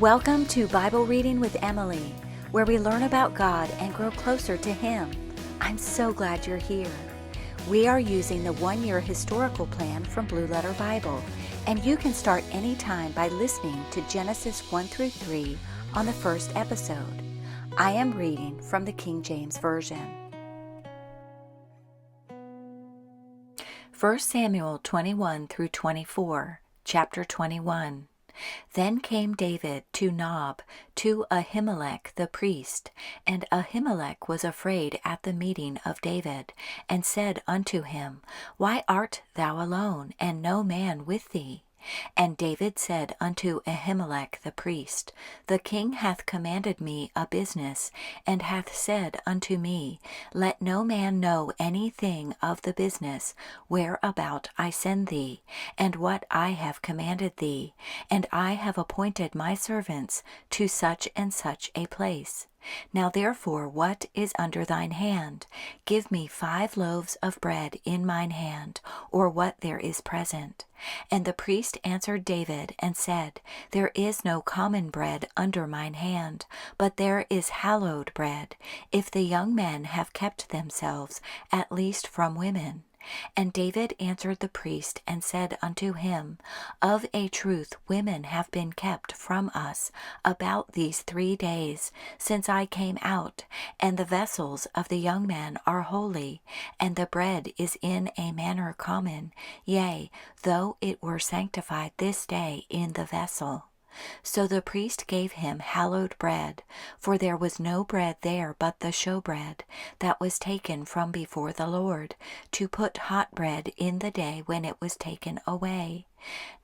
Welcome to Bible Reading with Emily, where we learn about God and grow closer to Him. I'm so glad you're here. We are using the one-year historical plan from Blue Letter Bible, and you can start anytime by listening to Genesis 1 through 3 on the first episode. I am reading from the King James Version. 1 Samuel 21 through 24, chapter 21. Then came David to Nob, to Ahimelech the priest. And Ahimelech was afraid at the meeting of David, and said unto him, Why art thou alone, and no man with thee? And David said unto Ahimelech the priest, The king hath commanded me a business, and hath said unto me, Let no man know anything of the business whereabout I send thee, and what I have commanded thee, and I have appointed my servants to such and such a place. Now therefore, what is under thine hand? Give me 5 loaves of bread in mine hand, or what there is present. And the priest answered David and said, There is no common bread under mine hand, but there is hallowed bread, if the young men have kept themselves, at least from women. And David answered the priest and said unto him, Of a truth women have been kept from us about these 3 days, since I came out, and the vessels of the young men are holy, and the bread is in a manner common, yea, though it were sanctified this day in the vessel. So the priest gave him hallowed bread, for there was no bread there but the showbread that was taken from before the Lord, to put hot bread in the day when it was taken away.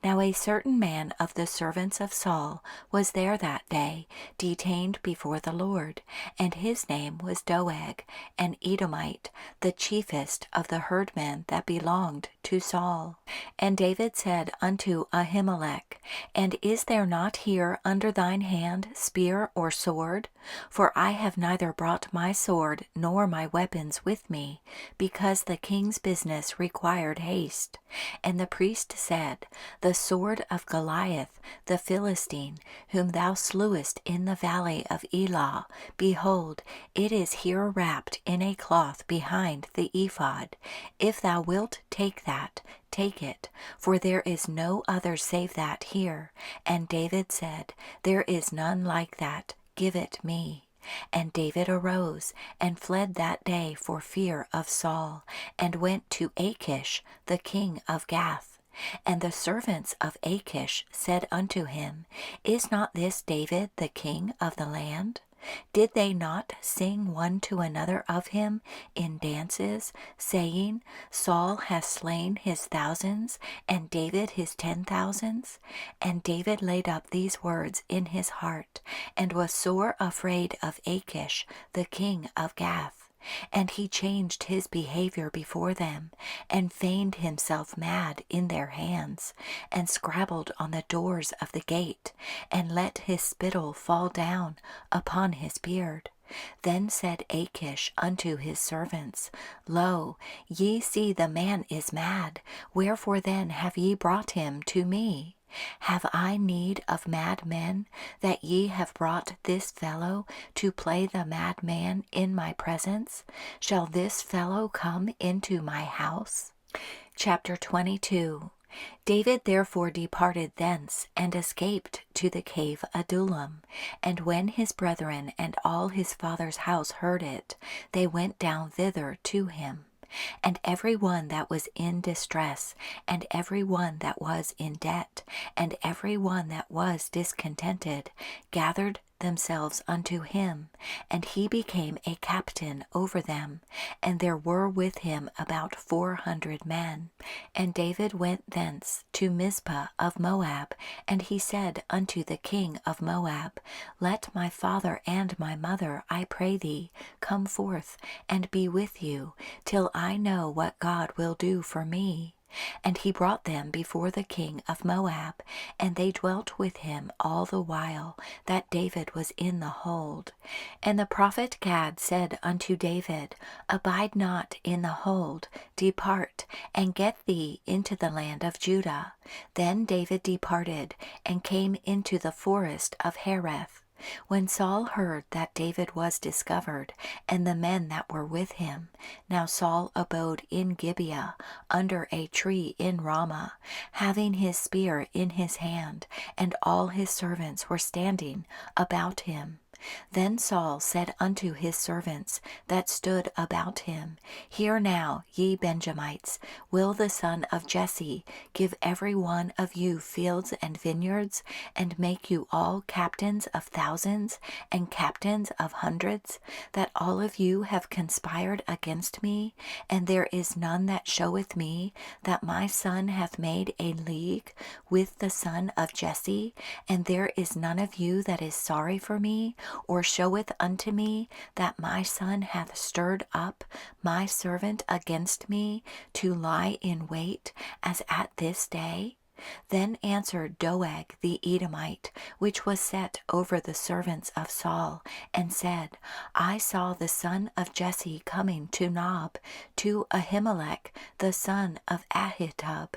Now a certain man of the servants of Saul was there that day, detained before the Lord, and his name was Doeg, an Edomite, the chiefest of the herdmen that belonged to Saul. And David said unto Ahimelech, And is there not here under thine hand spear or sword? For I have neither brought my sword nor my weapons with me, because the king's business required haste. And the priest said, The sword of Goliath, the Philistine, whom thou slewest in the valley of Elah, behold, it is here wrapped in a cloth behind the ephod. If thou wilt take that, take it, for there is no other save that here. And David said, There is none like that, give it me. And David arose and fled that day for fear of Saul, and went to Achish, the king of Gath. And the servants of Achish said unto him, Is not this David the king of the land? Did they not sing one to another of him in dances, saying, Saul hath slain his thousands, and David his 10,000s? And David laid up these words in his heart, and was sore afraid of Achish, the king of Gath. And he changed his behavior before them, and feigned himself mad in their hands, and scrabbled on the doors of the gate, and let his spittle fall down upon his beard. Then said Achish unto his servants, Lo, ye see the man is mad, wherefore then have ye brought him to me? Have I need of mad men, that ye have brought this fellow to play the madman in my presence? Shall this fellow come into my house? Chapter 22. David therefore departed thence, and escaped to the cave Adullam. And when his brethren and all his father's house heard it, they went down thither to him. And every one that was in distress, and every one that was in debt, and every one that was discontented, gathered themselves unto him, and he became a captain over them. And there were with him about 400 men. And David went thence to Mizpah of Moab, and he said unto the king of Moab, Let my father and my mother, I pray thee, come forth, and be with you, till I know what God will do for me. And he brought them before the king of Moab, and they dwelt with him all the while that David was in the hold. And the prophet Gad said unto David, Abide not in the hold, depart, and get thee into the land of Judah. Then David departed, and came into the forest of Hereth. When Saul heard that David was discovered, and the men that were with him, now Saul abode in Gibeah, under a tree in Ramah, having his spear in his hand, and all his servants were standing about him. Then Saul said unto his servants that stood about him, Hear now, ye Benjamites, will the son of Jesse give every one of you fields and vineyards, and make you all captains of thousands, and captains of hundreds, that all of you have conspired against me, and there is none that showeth me that my son hath made a league with the son of Jesse, and there is none of you that is sorry for me, or showeth unto me that my son hath stirred up my servant against me to lie in wait, as at this day? Then answered Doeg the Edomite, which was set over the servants of Saul, and said, I saw the son of Jesse coming to Nob, to Ahimelech the son of Ahitub.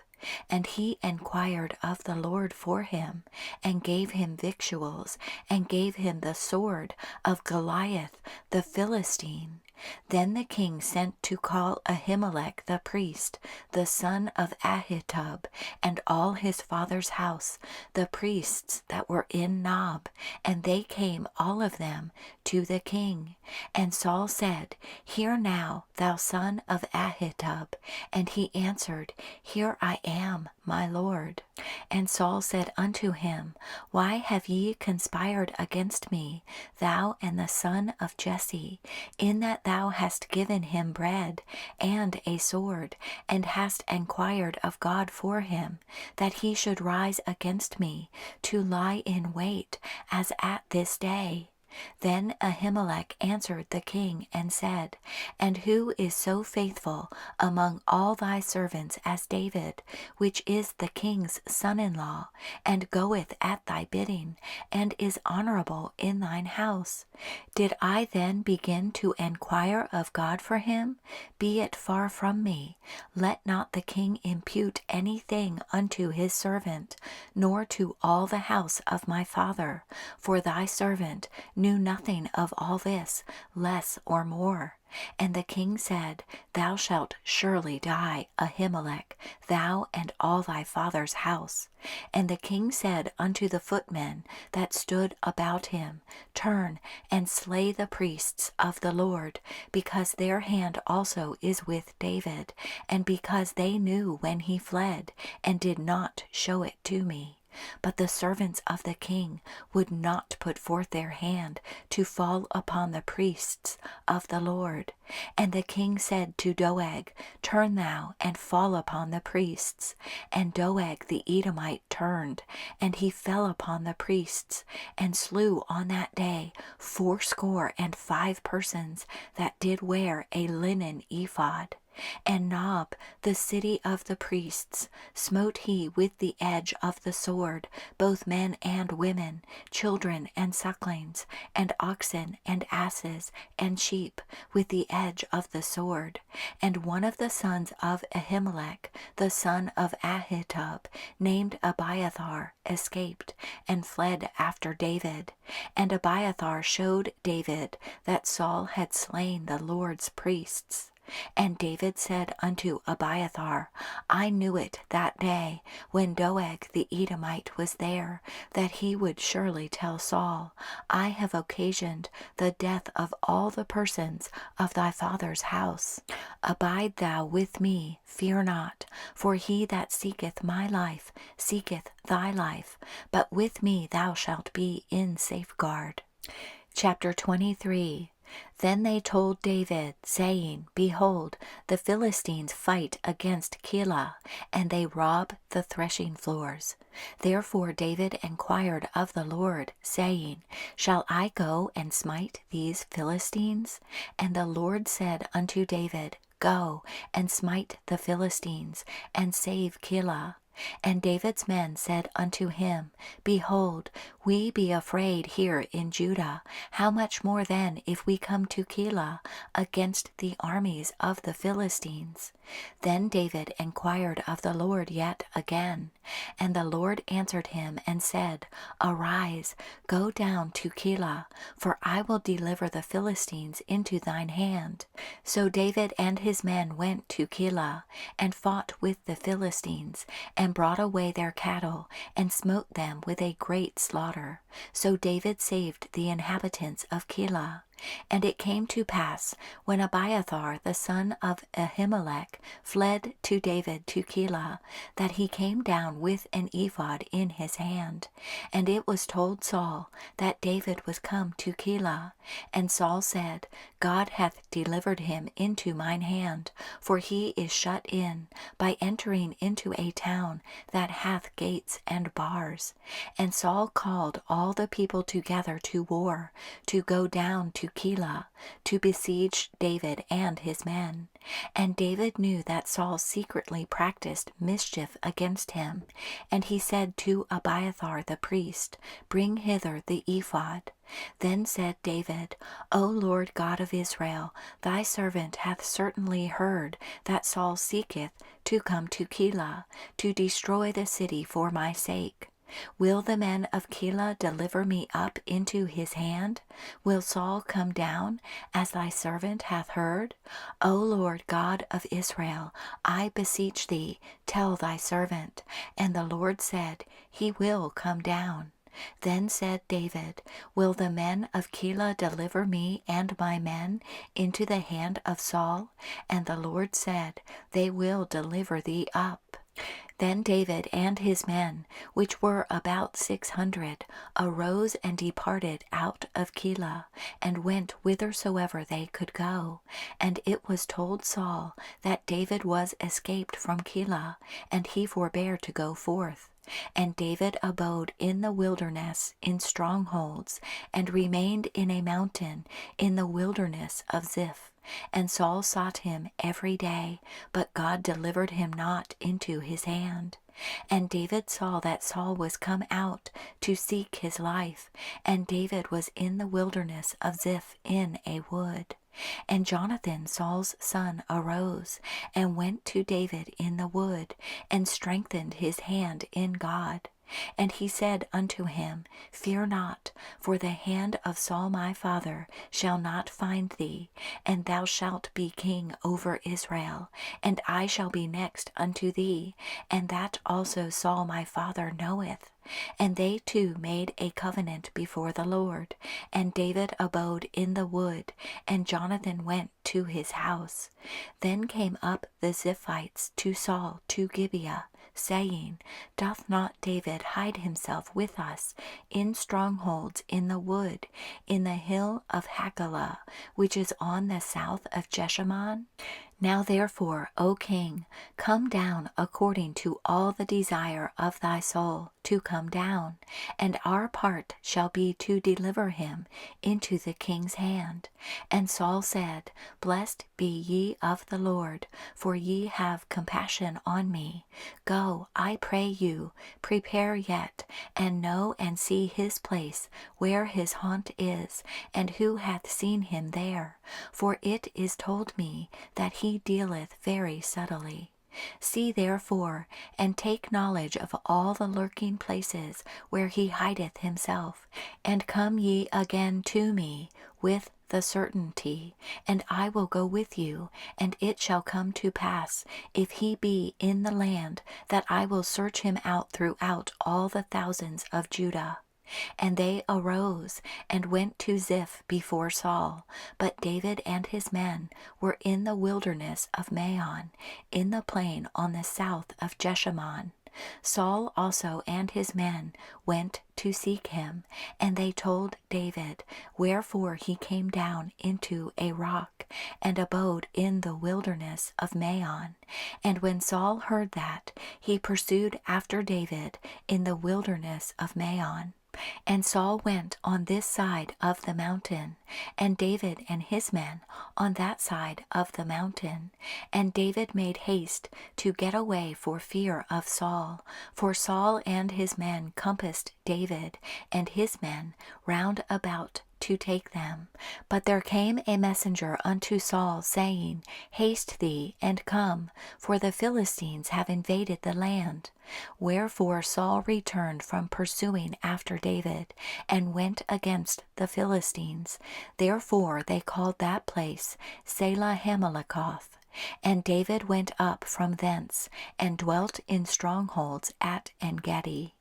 And he enquired of the Lord for him, and gave him victuals, and gave him the sword of Goliath the Philistine. Then the king sent to call Ahimelech the priest, the son of Ahitub, and all his father's house, the priests that were in Nob, and they came all of them to the king. And Saul said, Hear now, thou son of Ahitub. And he answered, Here I am, my lord. And Saul said unto him, Why have ye conspired against me, thou and the son of Jesse, in that thou hast given him bread and a sword, and hast enquired of God for him, that he should rise against me, to lie in wait, as at this day? Then Ahimelech answered the king and said, And who is so faithful among all thy servants as David, which is the king's son-in-law, and goeth at thy bidding, and is honorable in thine house? Did I then begin to enquire of God for him? Be it far from me. Let not the king impute anything unto his servant, nor to all the house of my father, for thy servant knew nothing of all this, less or more. And the king said, Thou shalt surely die, Ahimelech, thou and all thy father's house. And the king said unto the footmen that stood about him, Turn and slay the priests of the Lord, because their hand also is with David, and because they knew when he fled, and did not show it to me. But the servants of the king would not put forth their hand to fall upon the priests of the Lord. And the king said to Doeg, Turn thou and fall upon the priests. And Doeg the Edomite turned, and he fell upon the priests, and slew on that day 75 persons that did wear a linen ephod. And Nob, the city of the priests, smote he with the edge of the sword, both men and women, children and sucklings, and oxen and asses and sheep, with the edge of the sword. And one of the sons of Ahimelech, the son of Ahitub, named Abiathar, escaped, and fled after David. And Abiathar showed David that Saul had slain the Lord's priests. And David said unto Abiathar, I knew it that day, when Doeg the Edomite was there, that he would surely tell Saul, I have occasioned the death of all the persons of thy father's house. Abide thou with me, fear not, for he that seeketh my life seeketh thy life, but with me thou shalt be in safeguard. Chapter 23. Then they told David, saying, Behold, the Philistines fight against Keilah, and they rob the threshing floors. Therefore David enquired of the Lord, saying, Shall I go and smite these Philistines? And the Lord said unto David, Go and smite the Philistines, and save Keilah. And David's men said unto him, Behold, we be afraid here in Judah. How much more then if we come to Keilah against the armies of the Philistines? Then David inquired of the Lord yet again. And the Lord answered him and said, Arise, go down to Keilah, for I will deliver the Philistines into thine hand. So David and his men went to Keilah, and fought with the Philistines, and brought away their cattle, and smote them with a great slaughter. So David saved the inhabitants of Keilah. And it came to pass, when Abiathar the son of Ahimelech fled to David to Keilah, that he came down with an ephod in his hand. And it was told Saul that David was come to Keilah. And Saul said, God hath delivered him into mine hand, for he is shut in, by entering into a town that hath gates and bars. And Saul called all the people together to war, to go down to Keilah, to besiege David and his men. And David knew that Saul secretly practiced mischief against him. And he said to Abiathar the priest, Bring hither the ephod. Then said David, O Lord God of Israel, thy servant hath certainly heard that Saul seeketh to come to Keilah, to destroy the city for my sake. Will the men of Keilah deliver me up into his hand? Will Saul come down, as thy servant hath heard? O Lord God of Israel, I beseech thee, tell thy servant. And the Lord said, He will come down. Then said David, Will the men of Keilah deliver me and my men into the hand of Saul? And the Lord said, They will deliver thee up. Then David and his men, which were about 600, arose and departed out of Keilah, and went whithersoever they could go. And it was told Saul that David was escaped from Keilah, and he forbare to go forth. And David abode in the wilderness in strongholds, and remained in a mountain in the wilderness of Ziph. And Saul sought him every day, but God delivered him not into his hand. And David saw that Saul was come out to seek his life, and David was in the wilderness of Ziph in a wood. And Jonathan Saul's son arose, and went to David in the wood, and strengthened his hand in God. And he said unto him, Fear not, for the hand of Saul my father shall not find thee, and thou shalt be king over Israel, and I shall be next unto thee, and that also Saul my father knoweth. And they two made a covenant before the Lord. And David abode in the wood, and Jonathan went to his house. Then came up the Ziphites to Saul to Gibeah, saying, Doth not David hide himself with us in strongholds in the wood, in the hill of Hachilah, which is on the south of Jeshimon? Now therefore, O king, come down according to all the desire of thy soul to come down, and our part shall be to deliver him into the king's hand. And Saul said, Blessed be ye of the Lord, for ye have compassion on me. Go, I pray you, prepare yet, and know and see his place, where his haunt is, and who hath seen him there. For it is told me that he dealeth very subtly. See therefore, and take knowledge of all the lurking places where he hideth himself, and come ye again to me with the certainty, and I will go with you. And it shall come to pass, if he be in the land, that I will search him out throughout all the thousands of Judah. And they arose and went to Ziph before Saul, but David and his men were in the wilderness of Maon, in the plain on the south of Jeshimon. Saul also and his men went to seek him, and they told David, wherefore he came down into a rock, and abode in the wilderness of Maon. And when Saul heard that, he pursued after David in the wilderness of Maon. And Saul went on this side of the mountain, and David and his men on that side of the mountain. And David made haste to get away for fear of Saul, for Saul and his men compassed David and his men round about to take them. But there came a messenger unto Saul, saying, Haste thee, and come, for the Philistines have invaded the land. Wherefore Saul returned from pursuing after David, and went against the Philistines. Therefore they called that place Selah Hammeleketh. And David went up from thence, and dwelt in strongholds at En-gedi.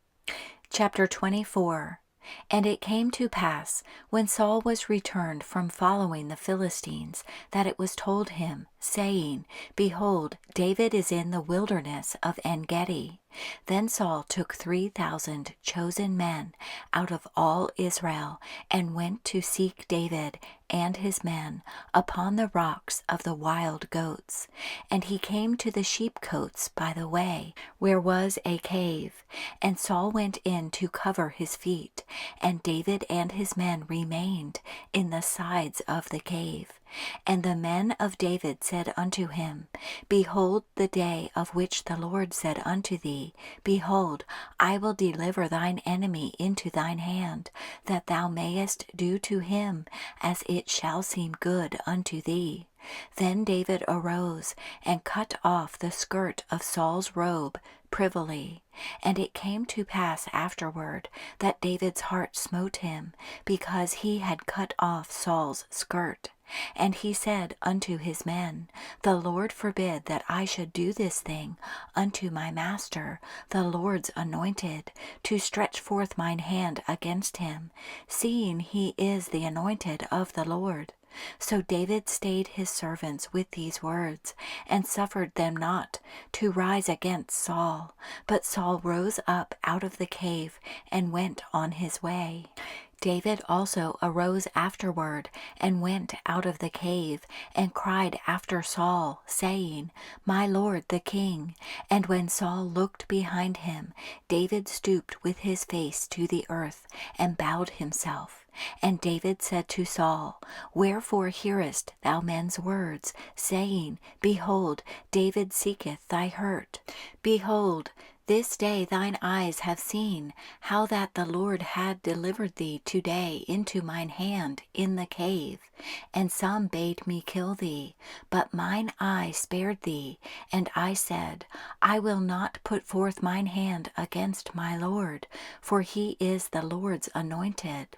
Chapter 24. And it came to pass, when Saul was returned from following the Philistines, that it was told him, saying, Behold, David is in the wilderness of En-gedi. Then Saul took 3,000 chosen men out of all Israel, and went to seek David and his men upon the rocks of the wild goats. And he came to the sheepcotes by the way, where was a cave. And Saul went in to cover his feet, and David and his men remained in the sides of the cave. And the men of David said unto him, Behold the day of which the Lord said unto thee, Behold, I will deliver thine enemy into thine hand, that thou mayest do to him as it shall seem good unto thee. Then David arose, and cut off the skirt of Saul's robe privily. And it came to pass afterward, that David's heart smote him, because he had cut off Saul's skirt. And he said unto his men, The Lord forbid that I should do this thing unto my master, the Lord's anointed, to stretch forth mine hand against him, seeing he is the anointed of the Lord. So David stayed his servants with these words, and suffered them not to rise against Saul. But Saul rose up out of the cave, and went on his way. David also arose afterward, and went out of the cave, and cried after Saul, saying, My lord the king. And when Saul looked behind him, David stooped with his face to the earth, and bowed himself. And David said to Saul, Wherefore hearest thou men's words, saying, Behold, David seeketh thy hurt? Behold, this day thine eyes have seen how that the Lord had delivered thee today into mine hand in the cave. And some bade me kill thee, but mine eye spared thee. And I said, I will not put forth mine hand against my Lord, for he is the Lord's anointed.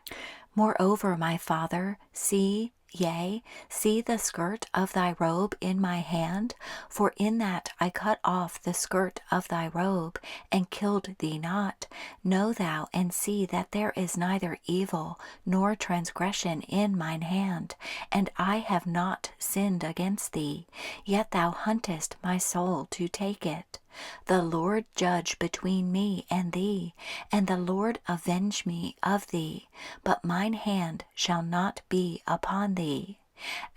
Moreover, my father, see the skirt of thy robe in my hand, for in that I cut off the skirt of thy robe, and killed thee not. Know thou and see that there is neither evil nor transgression in mine hand, and I have not sinned against thee, yet thou huntest my soul to take it. The Lord judge between me and thee, and the Lord avenge me of thee, but mine hand shall not be upon thee.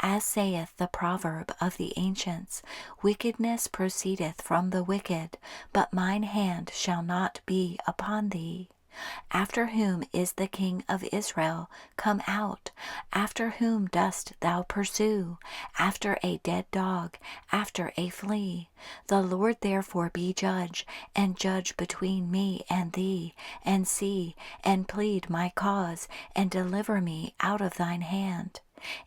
As saith the proverb of the ancients, Wickedness proceedeth from the wicked, but mine hand shall not be upon thee. After whom is the King of Israel come out? After whom dost thou pursue? After a dead dog, after a flea. The Lord therefore be judge, and judge between me and thee, and see, and plead my cause, and deliver me out of thine hand.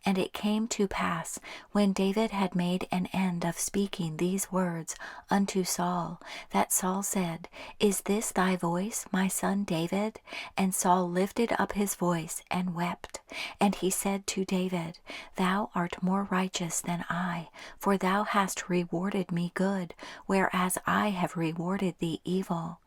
And it came to pass, when David had made an end of speaking these words unto Saul, that Saul said, Is this thy voice, my son David? And Saul lifted up his voice and wept. And he said to David, Thou art more righteous than I, for thou hast rewarded me good, whereas I have rewarded thee evil.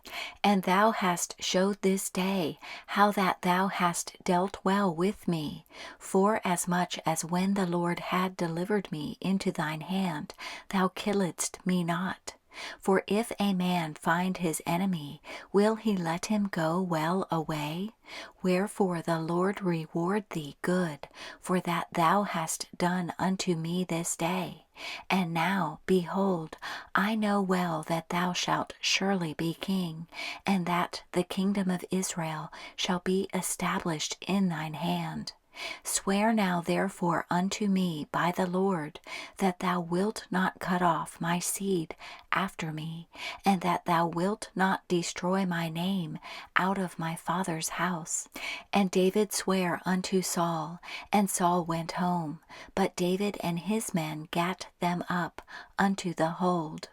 And thou hast showed this day how that thou hast dealt well with me, for as much as when the Lord had delivered me into thine hand, thou killedst me not. For if a man find his enemy, will he let him go well away? Wherefore the Lord reward thee good, for that thou hast done unto me this day. And now, behold, I know well that thou shalt surely be king, and that the kingdom of Israel shall be established in thine hand. Swear now therefore unto me by the Lord, that thou wilt not cut off my seed after me, and that thou wilt not destroy my name out of my father's house. And David sware unto Saul, and Saul went home, but David and his men gat them up unto the hold.